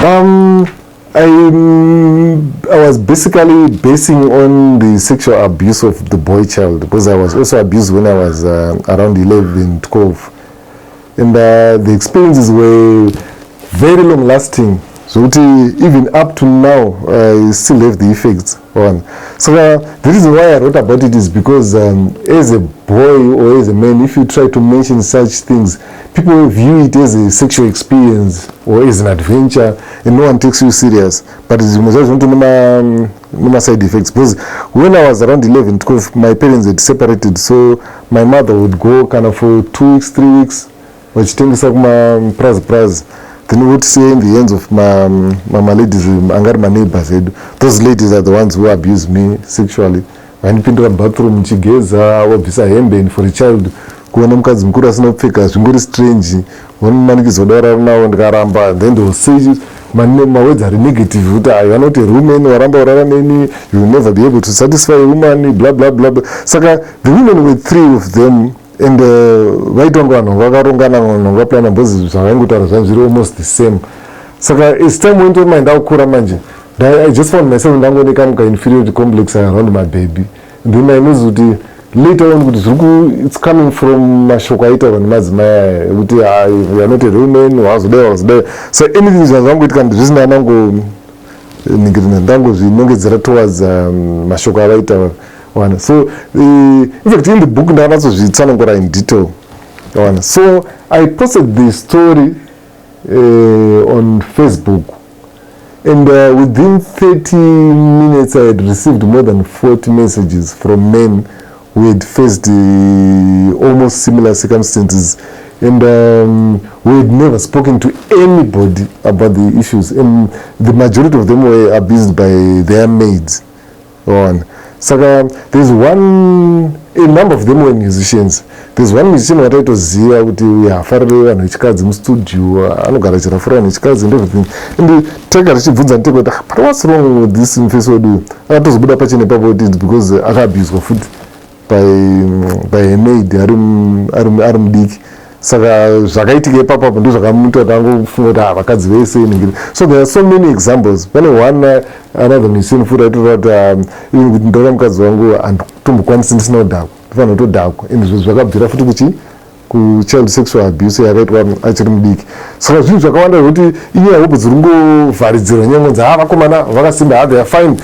I was basically basing on the sexual abuse of the boy child, because I was also abused when I was around 11, 12. And the experiences were very long lasting. So even up to now, I still have the effects on. So the reason why I wrote about it is because as a boy or as a man, if you try to mention such things, people view it as a sexual experience or as an adventure, and no one takes you serious. But it's no side effects. Because when I was around 11, 12, my parents had separated, so my mother would go kind of for 2 weeks, 3 weeks, which tends to prize. Then we would see in the hands of my ladies, my neighbors. Those ladies are the ones who abuse me sexually. When you enter the bathroom, chigeza, wabisa hembe for a child. Kuona mkazi mkuru asinopfeka zvingori strange. When manikizodara nawo ndikaramba, then they will say my words are negative. You are not a woman, you will never be able to satisfy a woman, blah blah blah. Saka the women were 3 of them. And vaitongana vakarongana vanhu vaplana bhozi zvavaingotaura zvavo zviri almost the same. Saka as time went on mandakura manje, I just found myself ndangooneka inferiority complex around my baby. Then I know kuti later on kuti it's coming from mashoko aita vanhu madzimai kuti you are not a woman, wazodai. So anything zvazvangoitika ndizvisina ndangozvinongedzera towards mashoko avaita. So in fact in the book ndakanatsozvitsanangura in detail. So I posted the story on Facebook, and within 30 minutes I had received more than 40 messages from men who had faced almost similar circumstances, and we had never spoken to anybody about the issues, and the majority of them were abused by their maids. So there's a number of them were musicians. There's one musician who tried to see kuti uyafarire vanhu vechikadzi mustudio, anogara chirafura vanhu vechikadzi and everything. And tega richibvunza ndiko kuti but what's wrong with this face wedu? Akatozobuda pachine ipapo kuti it's because akabuswa futi by a maid ari mudiki. Saka zvakaitika ipapo ndo zvakamuita kuti angofunga kuti vakadzi vese ningiri. So there are so many examples. Pane another musician futi aitotaura kuti even kuti ndaura mukadzi wangu handitombokwanisi ndisina kudhakwa, ndifanira kutodhakwa. And zvakabvira futi kuchild sexual abuse yakaitwa achiri mudiki. Saka zvinhu zvakawanda zvokuti inyaya hope dziri kungovharidzirwa nyangwe vakomana vakasimba, they are fine,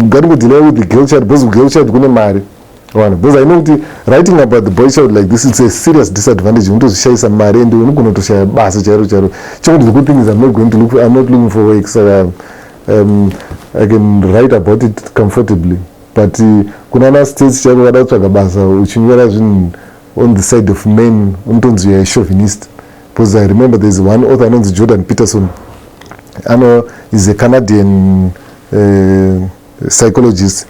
ngatingodeal with the girl child, because girl child kune mari. Because I know writing about the boy child like this, it's a serious disadvantage. You share mari and you're going to share basa charo. The good thing is I'm not looking for work, so I can write about it comfortably. But kuna states charo wadatsvaga basa uchinyora zvinhu on the side of men, untonzi you are a chauvinist. Because I remember there's one author named Jordan Peterson. I know he's a Canadian psychologist.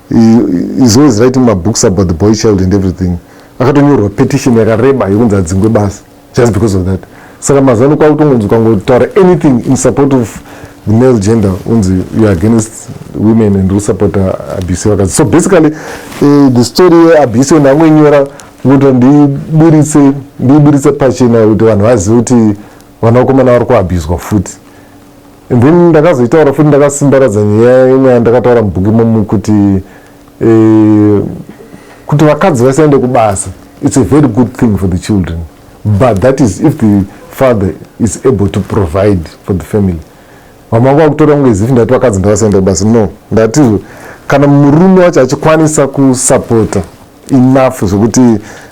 He's always writing my books about the boy child and everything. Akatonyorwa petition yakareba yokunzi adzingwe basa just because of that. Saka mazano kwautongonzi ukangotaura anything in support of the male gender, unzi you are against women and you support abuse vakadzi. So basically the story abuse ndangoinyora kuti ndiburitse pachena kuti vanhu vazive kuti vanakomana vari kuabuswa futi. And then ndakazoitaura futi ndakasimbaradza nyaya imwe yandakataura mubhuku imomo kuti vakadzi vasaende kubasa, it's a very good thing for the children, but that is if the father is able to provide for the family. Mama kwakutora kunge zifi ndati vakadzi ndavasaende kubasa, no, ndati kana murume wacho achikwanisa kusapota enough zvokuti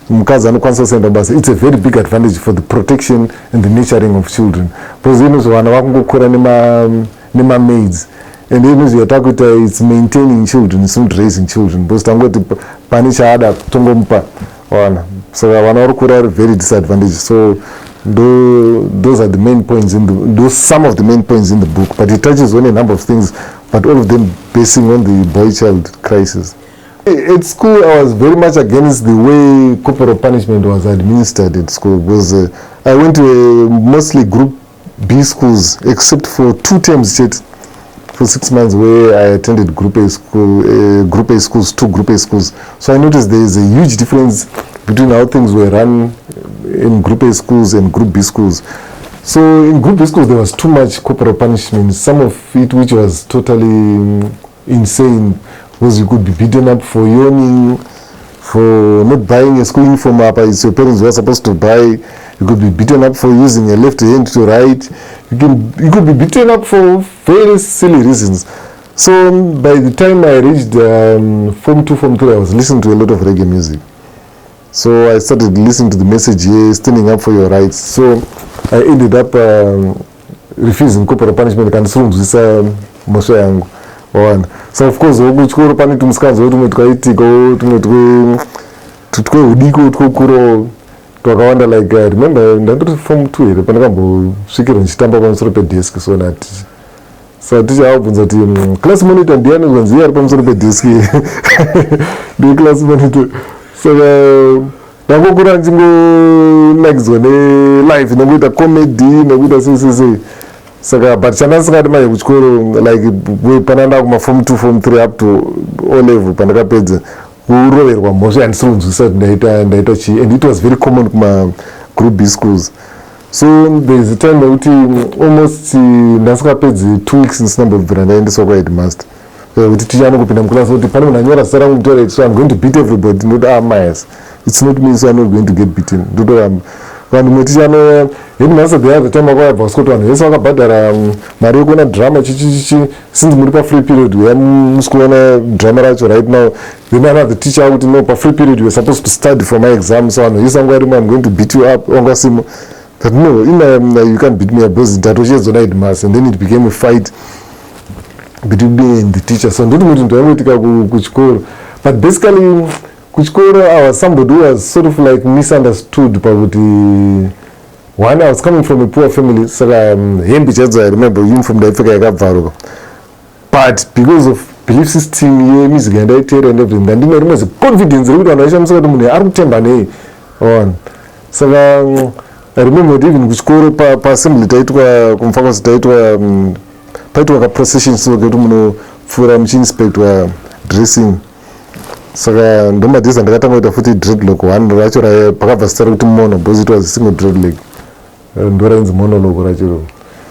mukadzi anokwanisa kusaenda kubasa, it's a very big advantage for the protection and the nurturing of children. Because vana vakungokura nema-maids, and yatakuita it's maintaining children, it's not raising children. Because tangoti pani chaada kutongomupa vana, so vana varikura are very disadvantaged. So those are the main points some of the main points in the book, but it touches on a number of things, but all of them basing on the boy-child crisis. At school, I was very much against the way corporal punishment was administered at school, because I went to mostly Group B schools, except for 2 terms for 6 months where I attended Group A schools, 2 Group A schools. So I noticed there is a huge difference between how things were run in Group A schools and Group B schools. So in group schools there was too much corporal punishment, some of it which was totally insane, because you could be beaten up for yawning, for not buying a school uniform up as your parents were supposed to buy. You could be beaten up for using your left hand to write. You could be beaten up for very silly reasons. So by the time I reached Form 2, Form 3, I was listening to a lot of reggae music. So I started listening to the message here, standing up for your rights. So I ended up refusing corporal punishment kandisurunzwisa mhosva yangu. So of course kuchikoro pane tumusikadzo tumwe twaiitiko tumwe twehudiko twokuro twakawanda, like I remember ndandoti Form 2 here pandakambosvikira ndichitamba pamusoro pedesk. So nati so ticha aubvunza kuti class monitor ndiani kwanzi iye ari pamusoro pedesk ndi class monitor. Saka ndangokura ndichingonakidzwa nelife inongoita comedy nekuita sei. Saka but chandasingati manje kuchikoro like pananda kuma-Form 2 Form 3 up to O level pandakapedza kuroverwa mhosva yandisinonzwisa kuti ndaita chii, and it was very common kuma-group B schools. So there is a time wekuti almost ndasingapedzi 2 weeks ndisingambobvira ndaendeswa kwaheadmaster kuti ticha anongopinda muclass kuti pane munhu anyora zita rangu mutorate, so I'm going to beat everybody. Ndoti myers, it's not me, so I'm not going to get beaten. Ndotoramba vanhu muticha ano headmaster the other time akavabva kusoti vanhu vese vakabhadhara mari yekuona drama chichichichi, since muri pa-free period weya musikuona drama racho right now, then another teacher akuti no, pa-free period we're supposed to study for my exam, so vanhu vese angwari I'm going to beat you up wangasimo. But no, you can't beat me up because ndatochedzwa naheadmaster, and then it became a fight between me and the teacher. So ndoti kuti ndoyangoitika kuchikoro, but basically kuchikoro I was somebody who was sort of like misunderstood pakuti one, I was coming from a poor family, saka hembe chadzo I remember uniform ndaipfeka yakabvaruka, but because of belief system yemusic yandaiteera and everything ndandine rimwe confidence rekuti vanhu vaishamisa kuti munhu ari kutemba nei. Saka I remember kuti even kuchikoro pa-assembly taitwa kumfakwasi taitwa paitwa ka-procession so kuti munopfuura muchiinspectwa dressing. Saka ndomadhisa ndakatanga kuita futi dreadlock 1 racho pakabva zita rekuti mono, because it was single dreadlock, ndorainzi monologo rachiro.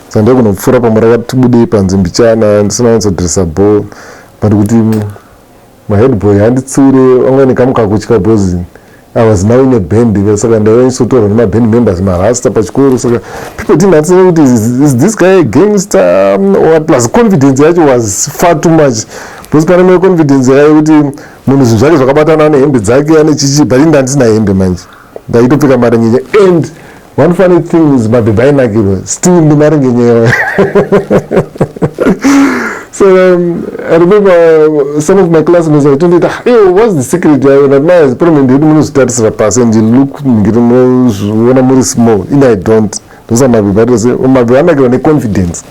Saka ndokunopfuura pamwe rakati budei panze mbichana ndisina wanzodressa ball, but kuti maheadboy handitsure anga nekamukakutya because I was now in a band. Saka ndaisotorwa nemaband members marasta pachikoro. Saka people didn't understand kuti is this guy a gangster or plus confidence yacho was far too much, because pane mwe confidence yekuti munhu zvinhu zvake zvakabatana nehembe dzake ane chichi, but inda handisina hembe manje ndaitopfeka marengenyaya. And one funny thing is mabhebha ainakirwa still ndi marengenyaya. So I remember some of my classmates were telling me, hey, what's the secret? I admire problem yedu munozvitarisira pasi and you look ngiri muona muri small. I don't. Those are mabhebha say mabhebha anakirwa neconfidence.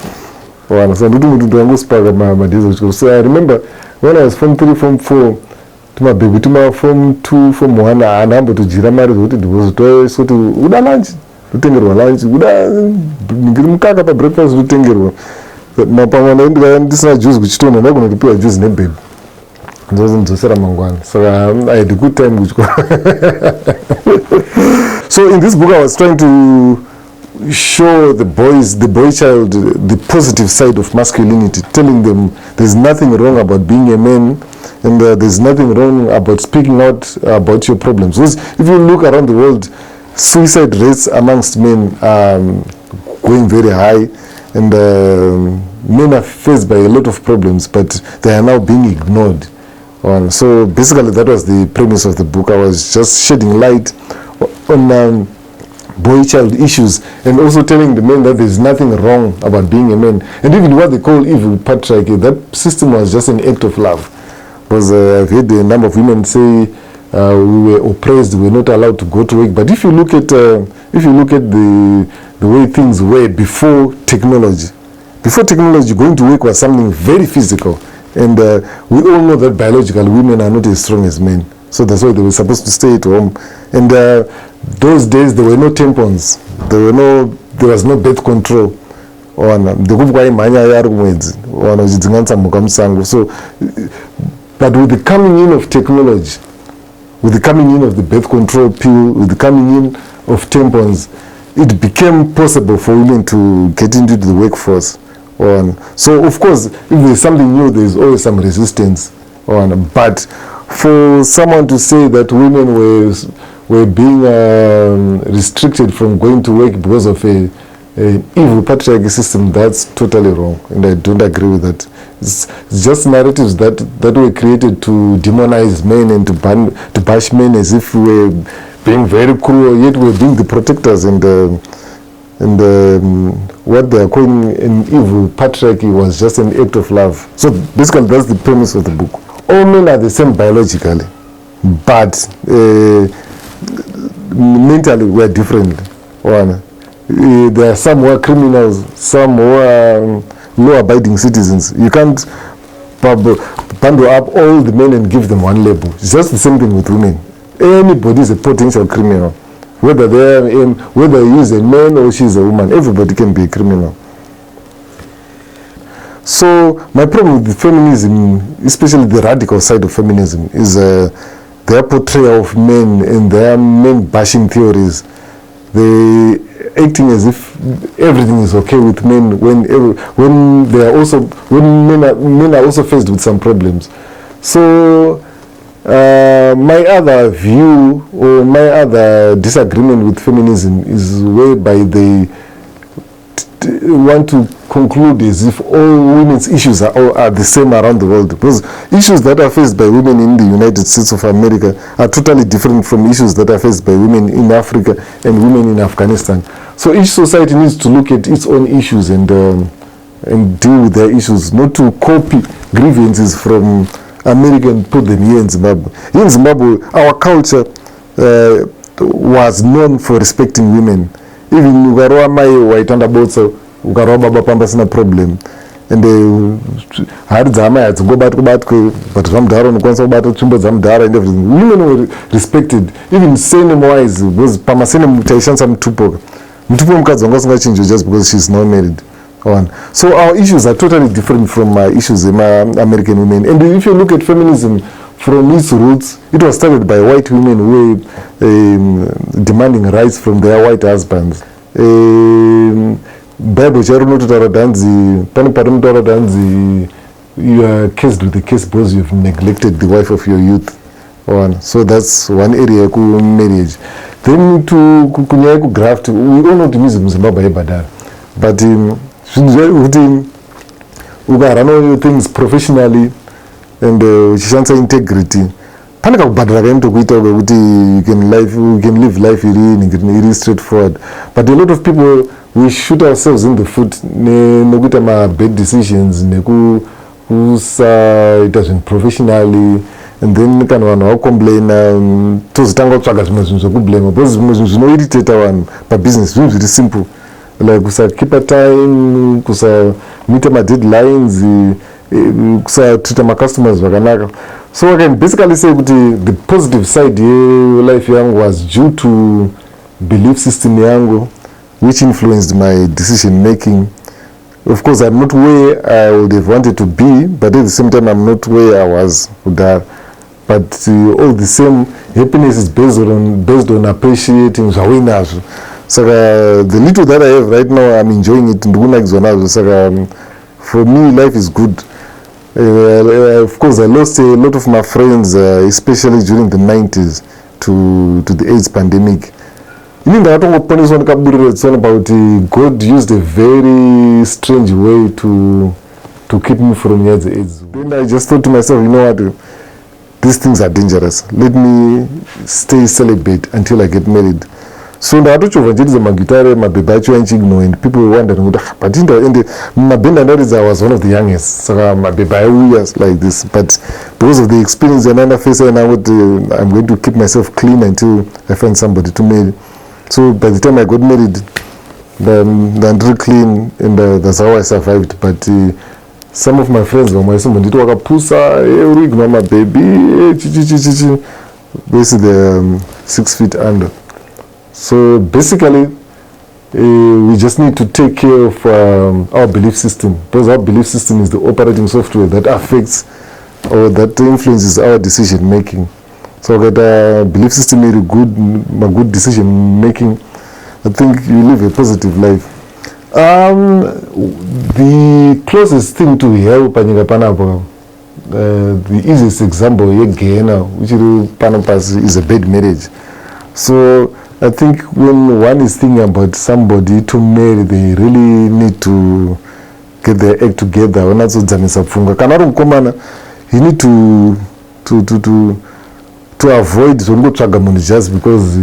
So ndoti munhu ndangosipaka madays of school. So I remember when I was Form 3 Form 4 tumabhebha tuma Form 2 Form 1 anambotojira mari zvokuti ndikuzoti uda lunch utengerwa lunch, uda ngiri mukaka pa breakfast utengerwa. Mapamwe ndisina juice kuchitona ndakunotopiwa juice nebhebha ndozodzosera mangwana. Saka I had a good time kuchikora. So in this book I was trying to show the boy child the positive side of masculinity, telling them there's nothing wrong about being a man, and there's nothing wrong about speaking out about your problems. Because if you look around the world, suicide rates amongst men are going very high, and men are faced by a lot of problems, but they are now being ignored. So basically that was the premise of the book. I was just shedding light on boy-child issues, and also telling the men that there's nothing wrong about being a man. And even what they call evil patriarchy, that system was just an act of love. Because I've heard a number of women say we were oppressed, we were not allowed to go to work. But if you look at the way things were before technology, going to work was something very physical. And we all know that biologically women are not as strong as men. So that's why they were supposed to stay at home. And those days there were no tampons, there was no birth control. So but with the coming in of technology, with the coming in of the birth control pill, with the coming in of tampons, it became possible for women to get into the workforce. So of course, if there's something new, there's always some resistance. But for someone to say that women were being restricted from going to work because of an evil patriarchy system, that's totally wrong, and I don't agree with that. It's just narratives that were created to demonize men and to bash men as if we were being very cruel, yet we're being the protectors, and what they are calling an evil patriarchy was just an act of love. So basically that's the premise of the book. All men are the same biologically, but mentally we are different. There are some who are criminals, some who are law-abiding citizens. You can't bundle up all the men and give them one label. It's just the same thing with women. Anybody is a potential criminal. Whether he is a man or she is a woman, everybody can be a criminal. So my problem with feminism, especially the radical side of feminism, is their portrayal of men and their men bashing theories. They acting as if everything is okay with men when men are also faced with some problems. So my other view or my other disagreement with feminism is whereby they want to conclude as if all women's issues are the same around the world, because issues that are faced by women in the United States of America are totally different from issues that are faced by women in Africa and women in Afghanistan. So each society needs to look at its own issues and deal with their issues, not to copy grievances from America and put them here in Zimbabwe. Here in Zimbabwe, our culture was known for respecting women. Even ukarowa mai waitanda botso, ukarowa baba pamba sina problem. And hari dzamai hadzingobatwe, but zvamudhara unokwanisa kubata tsvimbo dzamudhara and everything. Women were respected, even surname wise, because pamasurname taishandisa mutupo. Mutupo mukadzi wanga usingachinjwe just because she's not married. So our issues are totally different from issues in American women. And if you look at feminism from its roots, it was started by white women who were demanding rights from their white husbands. Bible charunotaura danzi pane parinotaura danzi you are cursed with the curse because you've neglected the wife of your youth. So that's one area ku marriage. Then to kunyaya ku graft, we all know kuti Zimbabwe ibhadhara, but kuti ukarun things professionally and uchishandisa integrity, pane kakubhadhara kainotokuita kuti you can live life iri straightforward. But a lot of people, we shoot ourselves in the foot nekuita bad decisions, nekusaita zvinhu professionally, and then kana vanhu vakomplaina tozotanga kutsvaga zvimwe zvinhu zvekublama, because zvimwe zvinhu zvinoiritata vanhu pabusiness, zvinhu zviri simple, like kusakeepa time, kusamita madeadlines, kusatreata macustomers zvakanaka. So I can basically say kuti the positive side life yangu was due to belief system yangu, which influenced my decision making. Of course, I'm not where I would have wanted to be, but at the same time, I'm not where I was. But all the same, happiness is based on appreciating zawinazo. So the little that I have right now, I'm enjoying it. So for me, life is good. Of course, I lost a lot of my friends, especially during the 90s to the AIDS pandemic. Even about God used a very strange way to keep me from the AIDS. Then I just thought to myself, you know what, these things are dangerous. Let me stay celibate until I get married. So ndatochovachiridza magitare mabhebha acho ainchigno, and people were wondering, but in the maband I was one of the youngest, so mabhebha aiuya like this. But because of the experience and face, and I'm going to keep myself clean until I find somebody to marry. So by the time I got married, I'm very clean, and that's how I survived. But some of my friends were ndito wakapusa urigno mababy basically they're 6 feet under. So basically, we just need to take care of our belief system, because our belief system is the operating software that affects or that influences our decision making. So that belief system is good decision making. I think you live a positive life. The closest thing to hell panyika panapo, the easiest example Gehenna, which panapas is a bad marriage. So I think when one is thinking about somebody to marry, they really need to get their act together. You need to avoid just because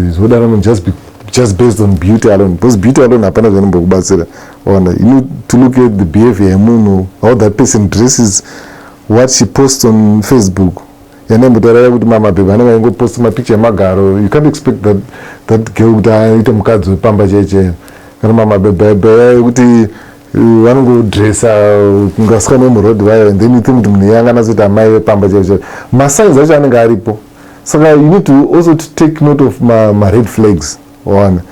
just based on beauty alone. Because beauty alone you need to look at the behavior, how that person dresses, what she posts on Facebook. You can't expect that girl one go dress and then you think my signs are so you need to also take note of my red flags. One,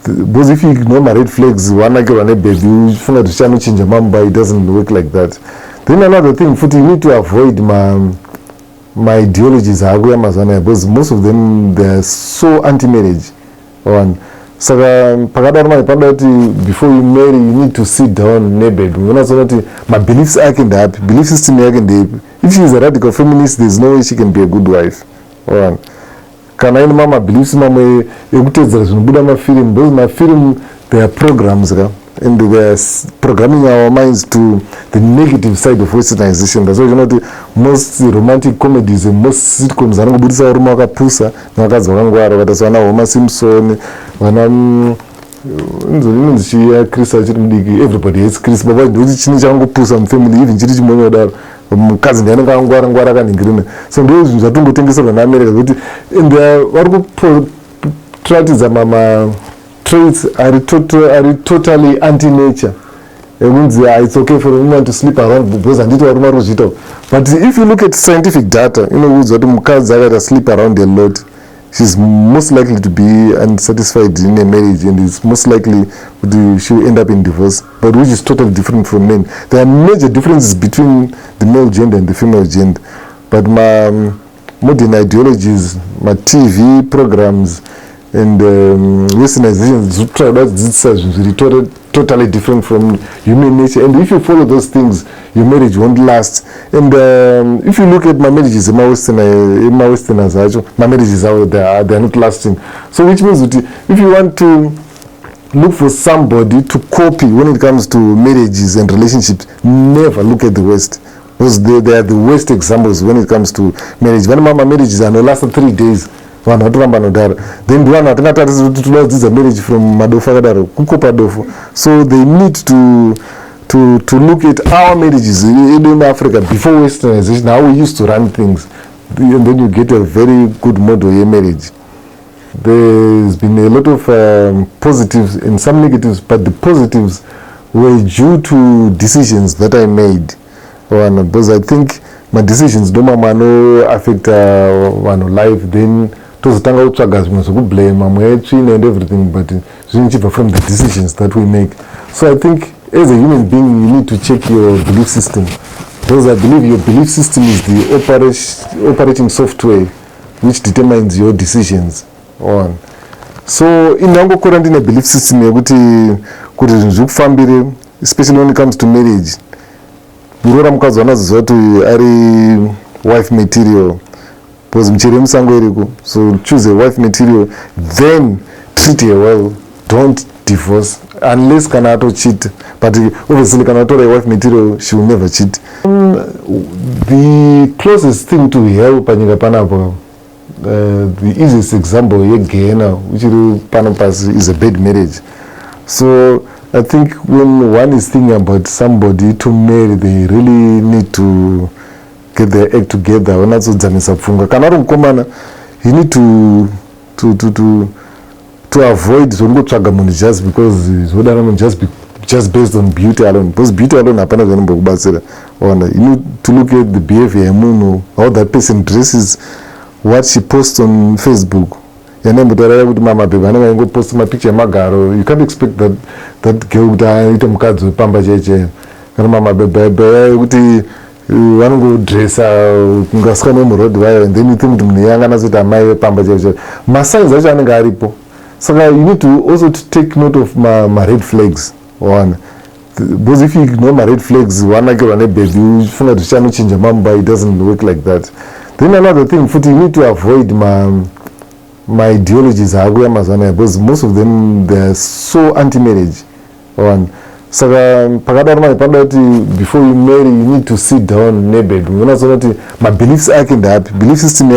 because if you ignore my red flags, one like a baby, you find to change your mom, but it doesn't work like that. Then another thing, you need to avoid my ideologies because most of them they're so anti-marriage. One, so before you marry, you need to sit down, my beliefs are belief system. If she is a radical feminist, there's no way she can be a good wife. One. Can I mama beliefs mama film, those my film, they are programs and they are programming our minds to the negative side of westernization. That's why most romantic comedies and most sitcoms are not pusa Simpson everybody hates Chris Baba family even cousin so those and traits are totally anti-nature. It's okay for a woman to sleep around because but if you look at scientific data, sleep around a lot, she's most likely to be unsatisfied in a marriage and is most likely she will end up in divorce, but which is totally different from men. There are major differences between the male gender and the female gender, but my modern ideologies, my TV programs and westernization is totally different from human nature, and if you follow those things, your marriage won't last. And if you look at my marriages, my westerners, my marriages out there, they are not lasting. So which means that if you want to look for somebody to copy when it comes to marriages and relationships, never look at the West, because they are the worst examples when it comes to marriage. When my marriages are no last 3 days, then one this a marriage from Madofa. So they need to look at our marriages in Africa before westernization, how we used to run things, and then you get a very good model of marriage. There's been a lot of positives and some negatives, but the positives were due to decisions that I made. Because I think my decisions don't affect life, then to blame and everything, but from the decisions that we make. So I think as a human being, you need to check your belief system, because I believe your belief system is the operating software which determines your decisions. One. So in a belief system, especially when it comes to marriage, wife material. So choose a wife material, then treat her well. Don't divorce unless Kanato cheat. But obviously Kanato a wife material, she will never cheat. The closest thing to hell panyika panapo, the easiest example Gehenna, which panapas is a bad marriage. So I think when one is thinking about somebody to marry, they really need to get their act together. You need to avoid just because just based on beauty alone. Because beauty alone you need to look at the behavior, how that person dresses, what she posts on Facebook. You can't expect that girl one go dress and then you think my signs are So you need to also to take note of my red flags. One, because if you ignore my red flags, one I get on a baby, you find out to change your mamba, it doesn't work like that. Then another thing, you need to avoid my ideologies, because most of them they're so anti-marriage. One, so before you marry, you need to sit down, my beliefs are belief system.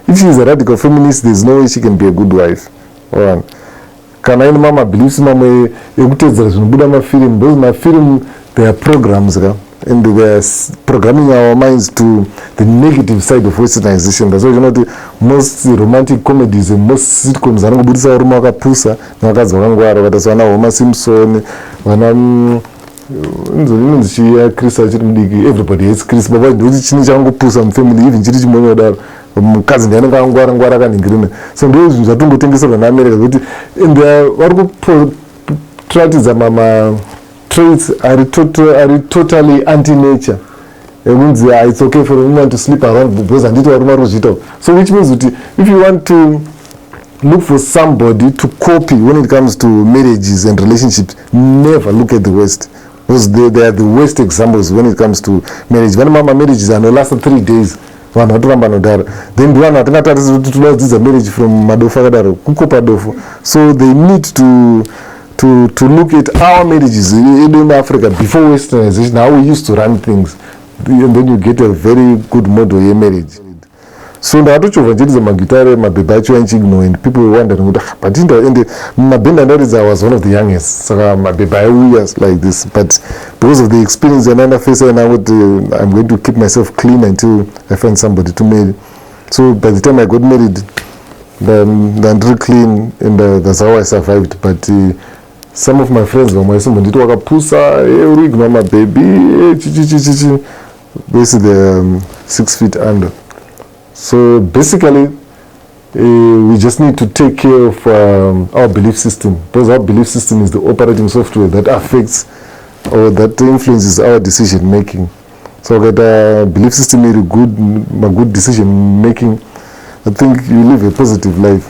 If she is a radical feminist, there's no way she can be a good wife. One, can I mama beliefs mama film, those my film, they are programs, and they are programming our minds to the negative side of westernization. That's why you know the most romantic comedies and most sitcoms anangobudisa varume vakapusa nevakadzi vakangwara vakaita vana Homer Simpson, vana inonzi chiya Chris achiri mudiki, everybody hates Chris, baba ndokuti chini chakangopusa mufamily, even chiri chimwe wadaro mukadzi ndiye anenge angwara akaningirina. So ndo zvinhu zvatongotengeserwa naAmerica kuti and vari kutratiza traits are totally anti-nature. It's okay for a woman to sleep around because handiti varume vari kuzviita. So which means that if you want to look for somebody to copy when it comes to marriages and relationships, never look at the West, because they are the worst examples when it comes to marriage. When mama marriages are no last 3 days, then do one to marriage from madofu akadaro kukopa dofu. So they need to look at our marriages in Africa before westernization, how we used to run things, and then you get a very good model of marriage. So ndatochovanjiriza magitare mabhebha acho anchigno, and people were wondering, but in the mabhenda I was one of the youngest, so mabhebha years like this, but because of the experience and another face, and I'm going to keep myself clean until I find somebody to marry. So by the time I got married, I'm very clean, and that's how I survived. But some of my friends were ndito wakapusa ignore my baby basically they're 6 feet under. So basically we just need to take care of our belief system, because our belief system is the operating software that affects or that influences our decision making. So that belief system is good decision making, I think you live a positive life.